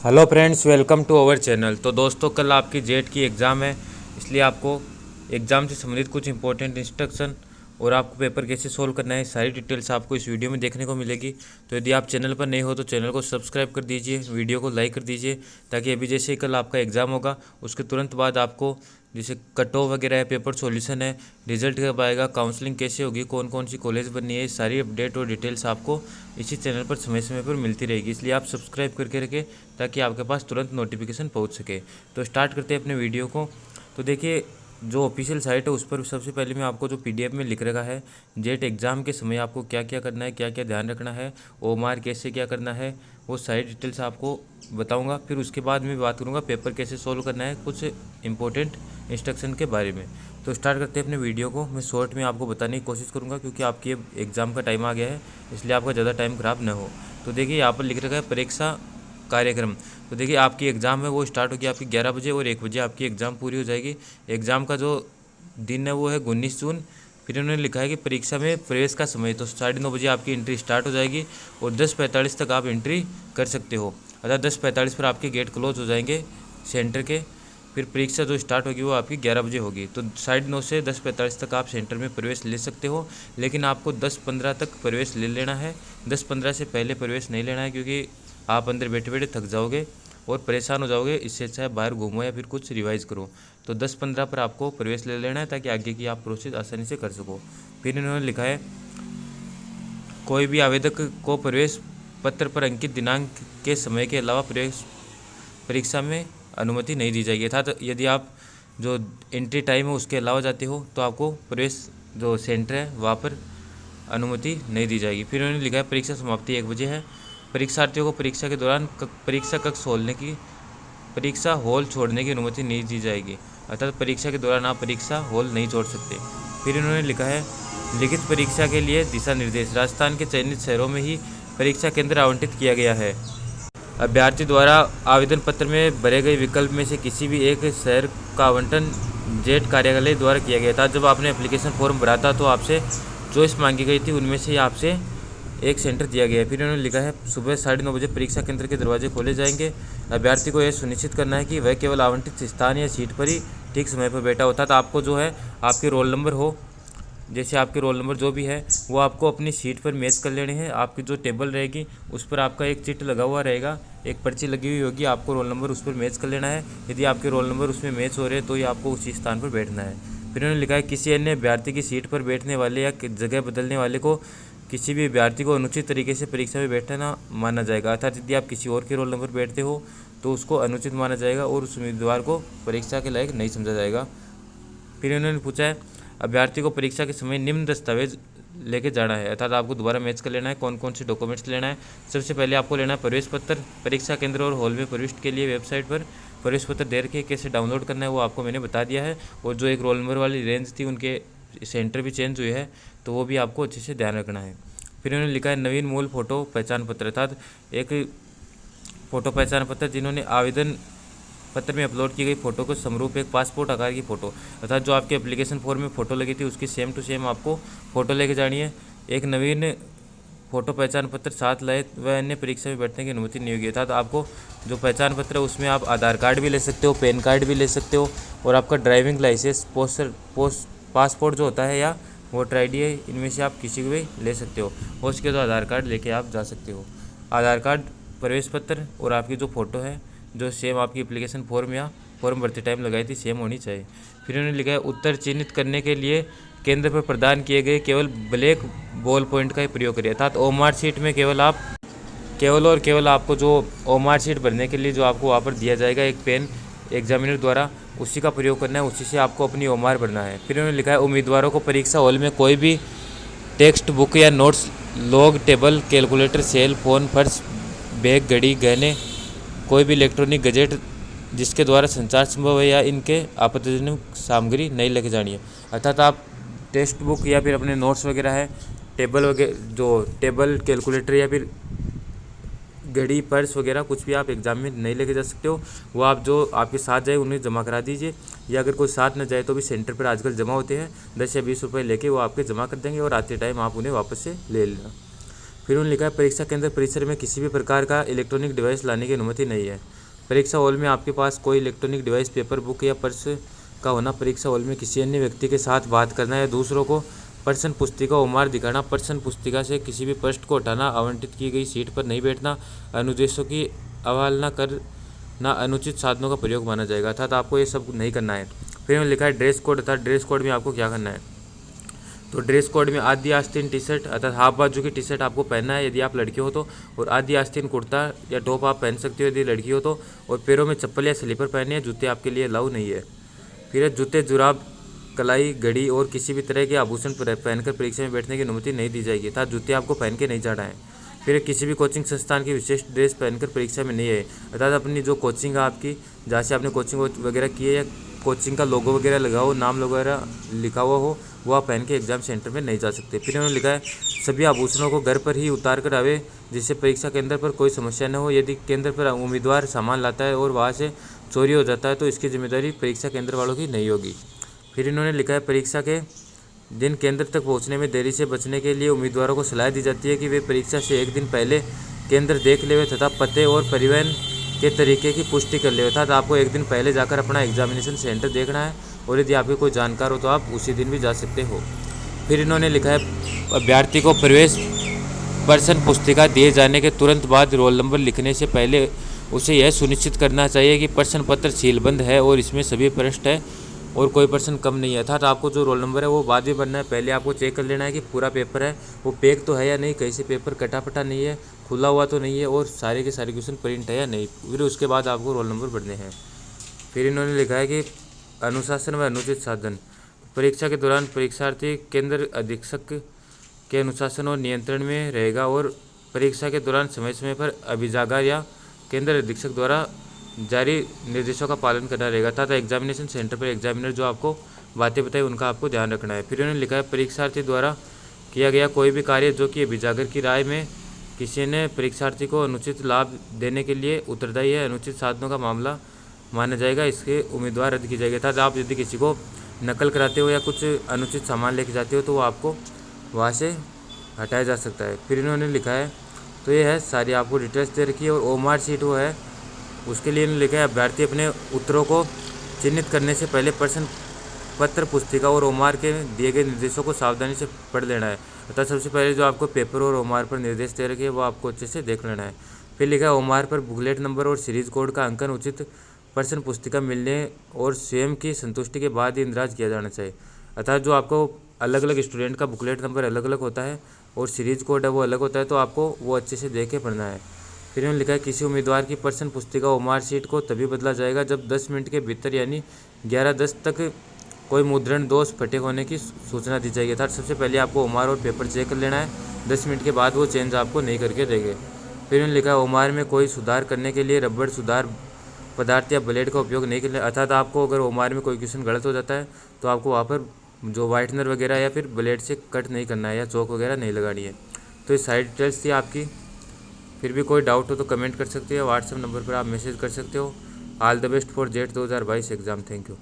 Hello friends, welcome to our channel. तो दोस्तों, कल आपकी जेट की एग्ज़ाम है, इसलिए आपको एग्ज़ाम से संबंधित कुछ इंपॉर्टेंट इंस्ट्रक्शन और आपको पेपर कैसे सोल्व करना है, सारी डिटेल्स आपको इस वीडियो में देखने को मिलेगी। तो यदि आप चैनल पर नए हो तो चैनल को सब्सक्राइब कर दीजिए, वीडियो को लाइक कर दीजिए, ताकि अभी जैसे ही कल आपका एग्ज़ाम होगा उसके तुरंत बाद आपको जैसे कट ऑफ वगैरह है, पेपर सॉल्यूशन है, रिजल्ट कब आएगा, काउंसलिंग कैसे होगी, कौन कौन सी कॉलेज बननी है, सारी अपडेट और डिटेल्स आपको इसी चैनल पर समय समय पर मिलती रहेगी। इसलिए आप सब्सक्राइब करके रखें ताकि आपके पास तुरंत नोटिफिकेशन पहुंच सके। तो स्टार्ट करते हैं अपने वीडियो को। तो देखिए, जो ऑफिशियल साइट है उस पर सबसे पहले मैं आपको जो पीडीएफ में लिख रखा है, जेट एग्ज़ाम के समय आपको क्या क्या करना है, क्या क्या ध्यान रखना है, ओमार कैसे क्या करना है, वो सारी डिटेल्स आपको बताऊंगा। फिर उसके बाद मैं बात करूंगा पेपर कैसे सोल्व करना है, कुछ इंपॉर्टेंट इंस्ट्रक्शन के बारे में। तो स्टार्ट करते हैं अपने वीडियो को। मैं शॉर्ट में आपको बताने की कोशिश करूंगा क्योंकि आपके एग्ज़ाम का टाइम आ गया है, इसलिए आपका ज़्यादा टाइम ख़राब ना हो। तो देखिए, यहाँ पर लिख रखा है परीक्षा कार्यक्रम। तो देखिए, आपकी एग्ज़ाम है वो स्टार्ट होगी आपकी 11 बजे और 1 बजे आपकी एग्ज़ाम पूरी हो जाएगी। एग्ज़ाम का जो दिन है वो है 19 जून। फिर उन्होंने लिखा है कि परीक्षा में प्रवेश का समय, तो 9:30 बजे आपकी एंट्री स्टार्ट हो जाएगी और 10:45 तक आप एंट्री कर सकते हो, अर्थात 10:45 पर आपके गेट क्लोज हो जाएंगे सेंटर के। फिर परीक्षा जो स्टार्ट होगी वो आपकी 11 बजे होगी। तो 9:30 से 10:45 तक आप सेंटर में प्रवेश ले सकते हो, लेकिन आपको 10:15 तक प्रवेश ले लेना है। 10:15 से पहले प्रवेश नहीं लेना है क्योंकि आप अंदर बैठे बैठे थक जाओगे और परेशान हो जाओगे। इससे अच्छा है बाहर घूमो या फिर कुछ रिवाइज करो। तो 10:15 पर आपको प्रवेश ले लेना है ताकि आगे की आप प्रोसेस आसानी से कर सको। फिर इन्होंने लिखा है कोई भी आवेदक को प्रवेश पत्र पर अंकित दिनांक के समय के अलावा प्रवेश परीक्षा में अनुमति नहीं दी जाएगी। अर्थात यदि आप जो एंट्री टाइम है उसके अलावा जाते हो तो आपको प्रवेश जो सेंटर है वहाँ पर अनुमति नहीं दी जाएगी। फिर उन्होंने लिखा है परीक्षा समाप्ति 1 बजे है। परीक्षार्थियों को परीक्षा के दौरान परीक्षा कक्ष परीक्षा हॉल छोड़ने की अनुमति नहीं दी जाएगी, अर्थात परीक्षा के दौरान आप परीक्षा हॉल नहीं छोड़ सकते। फिर इन्होंने लिखा है लिखित परीक्षा के लिए दिशा निर्देश। राजस्थान के चयनित शहरों में ही परीक्षा केंद्र आवंटित किया गया है। अभ्यर्थी द्वारा आवेदन पत्र में भरे गए विकल्प में से किसी भी एक शहर का आवंटन जेट कार्यालय द्वारा किया गया था। जब आपने एप्लीकेशन फॉर्म भरा था तो आपसे चॉइस मांगी गई थी, उनमें से आपसे एक सेंटर दिया गया है। फिर उन्होंने लिखा है सुबह 9:30 बजे परीक्षा केंद्र के दरवाजे खोले जाएंगे। अभ्यर्थी को यह सुनिश्चित करना है कि वह केवल आवंटित स्थान या सीट पर ही ठीक समय पर बैठा होता। तो आपको जो है आपके रोल नंबर हो, जैसे आपके रोल नंबर जो भी है वो आपको अपनी सीट पर मैच कर लेने हैं। आपकी जो टेबल रहेगी उस पर आपका एक चिट लगा हुआ रहेगा, एक पर्ची लगी हुई होगी, आपको रोल नंबर उस पर मैच कर लेना है। यदि आपके रोल नंबर उसमें मैच हो रहे हैं तो ही आपको उसी स्थान पर बैठना है। फिर उन्होंने लिखा है किसी अन्य अभ्यर्थी की सीट पर बैठने वाले या जगह बदलने वाले को किसी भी अभ्यर्थी को अनुचित तरीके से परीक्षा में बैठना माना जाएगा। अर्थात यदि आप किसी और के रोल नंबर बैठते हो तो उसको अनुचित माना जाएगा और उस उम्मीदवार को परीक्षा के लायक नहीं समझा जाएगा। फिर उन्होंने पूछा है अभ्यर्थी को परीक्षा के समय निम्न दस्तावेज लेके जाना है, अर्थात आपको दोबारा मैच कर लेना है कौन कौन से डॉक्यूमेंट्स लेना है। सबसे पहले आपको लेना है प्रवेश पत्र। परीक्षा केंद्र और हॉल में प्रविष्ट के लिए वेबसाइट पर प्रवेश पत्र दे रखे, कैसे डाउनलोड करना है वो आपको मैंने बता दिया है। और जो एक रोल नंबर वाली रेंज थी उनके सेंटर भी चेंज हुए हैं, तो वो भी आपको अच्छे से ध्यान रखना है। फिर उन्होंने लिखा है नवीन मूल फोटो पहचान पत्र, अर्थात एक फ़ोटो पहचान पत्र जिन्होंने आवेदन पत्र में अपलोड की गई फ़ोटो को समरूप एक पासपोर्ट आकार की फ़ोटो, अर्थात जो आपके एप्लीकेशन फॉर्म में फ़ोटो लगी थी उसकी सेम टू सेम आपको फ़ोटो लेके जानी है। एक नवीन फ़ोटो पहचान पत्र साथ लाए वह अन्य परीक्षा में बैठने की अनुमति नहीं होगी। अर्थात आपको जो पहचान पत्र है उसमें आप आधार कार्ड भी ले सकते हो, पैन कार्ड भी ले सकते हो और आपका ड्राइविंग लाइसेंस, पासपोर्ट जो होता है या वोटर ID है, इनमें से आप किसी को भी ले सकते हो। और उसके तो आधार कार्ड लेके आप जा सकते हो। आधार कार्ड, प्रवेश पत्र और आपकी जो फ़ोटो है जो सेम आपकी एप्लीकेशन फॉर्म या फॉर्म भरते टाइम लगाई थी सेम होनी चाहिए। फिर उन्होंने लिखा है उत्तर चिन्हित करने के लिए केंद्र पर प्रदान किए गए केवल ब्लैक बॉल पॉइंट का ही प्रयोग करिए, अर्थात ओमार शीट में केवल आपको जो ओमार शीट भरने के लिए जो आपको वहाँ पर दिया जाएगा एक पेन एग्जामिनर द्वारा, उसी का प्रयोग करना है, उसी से आपको अपनी ओमार भरना है। फिर उन्होंने लिखा है उम्मीदवारों को परीक्षा हॉल में कोई भी टेक्स्ट बुक या notes, log table, calculator, cell phone, purse, bag, घड़ी, गहने, कोई भी इलेक्ट्रॉनिक गैजेट जिसके द्वारा संचार संभव है या इनके आपत्तिजनक सामग्री नहीं लेके जानी है। अर्थात आप टेक्स्ट बुक या फिर अपने नोट्स वगैरह है, टेबल कैलकुलेटर या फिर घड़ी, पर्स वगैरह कुछ भी आप एग्जाम में नहीं लेके जा सकते हो। वो आप जो आपके साथ जाए उन्हें जमा करा दीजिए, या अगर कोई साथ न जाए तो भी सेंटर पर आजकल जमा होते हैं, 10 या 20 रुपये लेके वो आपके जमा कर देंगे और आते टाइम आप उन्हें वापस से ले लेना। फिर उन्होंने लिखा है परीक्षा केंद्र परिसर में किसी भी प्रकार का इलेक्ट्रॉनिक डिवाइस लाने की अनुमति नहीं है। परीक्षा हॉल में आपके पास कोई इलेक्ट्रॉनिक डिवाइस, पेपर, बुक या पर्स का होना, परीक्षा हॉल में किसी अन्य व्यक्ति के साथ बात करना या दूसरों को प्रश्न पुस्तिका उमार दिखाना, प्रश्न पुस्तिका से किसी भी पृष्ठ को हटाना, आवंटित की गई सीट पर नहीं बैठना, अनुदेशों की अवहेलना करना अनुचित साधनों का प्रयोग माना जाएगा। अर्थात आपको ये सब नहीं करना है। फिर उन्होंने लिखा है ड्रेस कोड, अर्थात ड्रेस कोड में आपको क्या करना है। तो ड्रेस कोड में आदि आस्तीन टी शर्ट अर्थात हाफ बाजू की टी शर्ट आपको पहनना है यदि आप लड़की हो तो, और आदि आस्तीन कुर्ता या टॉप आप पहन सकते हो यदि लड़की हो तो, और पैरों में चप्पल या स्लीपर पहने हैं, जूते आपके लिए अलाउ नहीं है। फिर जूते, जुराब, कलाई, घड़ी और किसी भी तरह के आभूषण पहनकर परीक्षा में बैठने की अनुमति नहीं दी जाएगी, अर्थात जूते आपको पहन के नहीं जाना है। फिर किसी भी कोचिंग संस्थान की विशेष ड्रेस पहनकर परीक्षा में नहीं है, अर्थात अपनी जो कोचिंग है आपकी, जहाँ से आपने कोचिंग वगैरह की है या कोचिंग का लोगो वगैरह लगा हो, नाम वगैरह लिखा हुआ हो, वो आप पहन के एग्जाम सेंटर में नहीं जा सकते। फिर उन्होंने लिखा है सभी आभूषणों को घर पर ही उतार कर आवे, जिससे परीक्षा केंद्र पर कोई समस्या न हो। यदि केंद्र पर उम्मीदवार सामान लाता है और वहाँ से चोरी हो जाता है तो इसकी जिम्मेदारी परीक्षा केंद्र वालों की नहीं होगी। फिर इन्होंने लिखा है परीक्षा के दिन केंद्र तक पहुंचने में देरी से बचने के लिए उम्मीदवारों को सलाह दी जाती है कि वे परीक्षा से एक दिन पहले केंद्र देख लेवे तथा पते और परिवहन के तरीके की पुष्टि कर लेवे, अर्थात आपको एक दिन पहले जाकर अपना एग्जामिनेशन सेंटर देखना है, और यदि आपके कोई जानकार हो तो आप उसी दिन भी जा सकते हो। फिर इन्होंने लिखा है अभ्यर्थी को प्रवेश प्रश्न पुस्तिका दिए जाने के तुरंत बाद रोल नंबर लिखने से पहले उसे यह सुनिश्चित करना चाहिए कि प्रश्न पत्र सीलबंद है और इसमें सभी पृष्ठ है और कोई प्रश्न कम नहीं है, अर्थात आपको जो रोल नंबर है वो बाद में बनना है। पहले आपको चेक कर लेना है कि पूरा पेपर है वो पैक तो है या नहीं, कहीं से पेपर कटा फटा नहीं है, खुला हुआ तो नहीं है, और सारे के सारे क्वेश्चन प्रिंट है या नहीं, फिर उसके बाद आपको रोल नंबर भरने हैं। फिर इन्होंने लिखा है कि अनुशासन व अनुचित साधन, परीक्षा के दौरान परीक्षार्थी केंद्र अधीक्षक के अनुशासन और नियंत्रण में रहेगा और परीक्षा के दौरान समय समय पर अभिजागर या केंद्र अधीक्षक द्वारा जारी निर्देशों का पालन करना रहेगा, तथा एग्जामिनेशन सेंटर पर एग्जामिनर जो आपको बातें बताए उनका आपको ध्यान रखना है। फिर उन्होंने लिखा है परीक्षार्थी द्वारा किया गया कोई भी कार्य जो कि अभिजागर की राय में किसी ने परीक्षार्थी को अनुचित लाभ देने के लिए उत्तरदायी है, अनुचित साधनों का मामला माना जाएगा, इसके उम्मीदवार रद्द की जाएगी। अर्थात आप यदि किसी को नकल कराते हो या कुछ अनुचित सामान लेके जाते हो तो वो आपको वहाँ से हटाया जा सकता है। फिर इन्होंने लिखा है तो ये है सारी आपको डिटेल्स दे रखी है, और ओमार सीट वो है उसके लिए इन्होंने लिखा है अभ्यर्थी अपने उत्तरों को चिन्हित करने से पहले प्रश्न पत्र पुस्तिका और ओमार के दिए गए निर्देशों को सावधानी से पढ़ लेना है, अर्थात सबसे पहले जो आपको पेपर और ओमार पर निर्देश दे रखे हैं वो आपको अच्छे से देख लेना है। फिर लिखा है ओमार पर बुकलेट नंबर और सीरीज कोड का अंकन उचित प्रश्न पुस्तिका मिलने और स्वयं की संतुष्टि के बाद ही इंदराज किया जाना चाहिए, अर्थात जो आपको अलग अलग स्टूडेंट का बुकलेट नंबर अलग अलग होता है और सीरीज कोड है वो अलग होता है, तो आपको वो अच्छे से देख के पढ़ना है। फिर उन्होंने लिखा है किसी उम्मीदवार की प्रश्न पुस्तिका ओमार सीट को तभी बदला जाएगा जब 10 मिनट के भीतर यानी 11:10 तक कोई मुद्रण दोष फटे होने की सूचना दी जाएगी, अर्थात सबसे पहले आपको ओमार और पेपर चेक कर लेना है, 10 मिनट के बाद वो चेंज आपको नहीं करके देंगे। फिर उन्होंने लिखा है ओमार में कोई सुधार करने के लिए रबड़ सुधार पदार्थ या ब्लेड का उपयोग नहीं करना, अर्थात आपको अगर ओमार में कोई क्वेश्चन गलत हो जाता है तो आपको वहाँ पर जो वाइटनर वगैरह या फिर ब्लेड से कट नहीं करना है या चौक वगैरह नहीं लगानी है। तो ये सारी डिटेल्स थी आपकी। फिर भी कोई डाउट हो तो कमेंट कर सकते हो, व्हाट्सएप नंबर पर आप मैसेज कर सकते हो। All the best for jet 2022 exam. Thank you.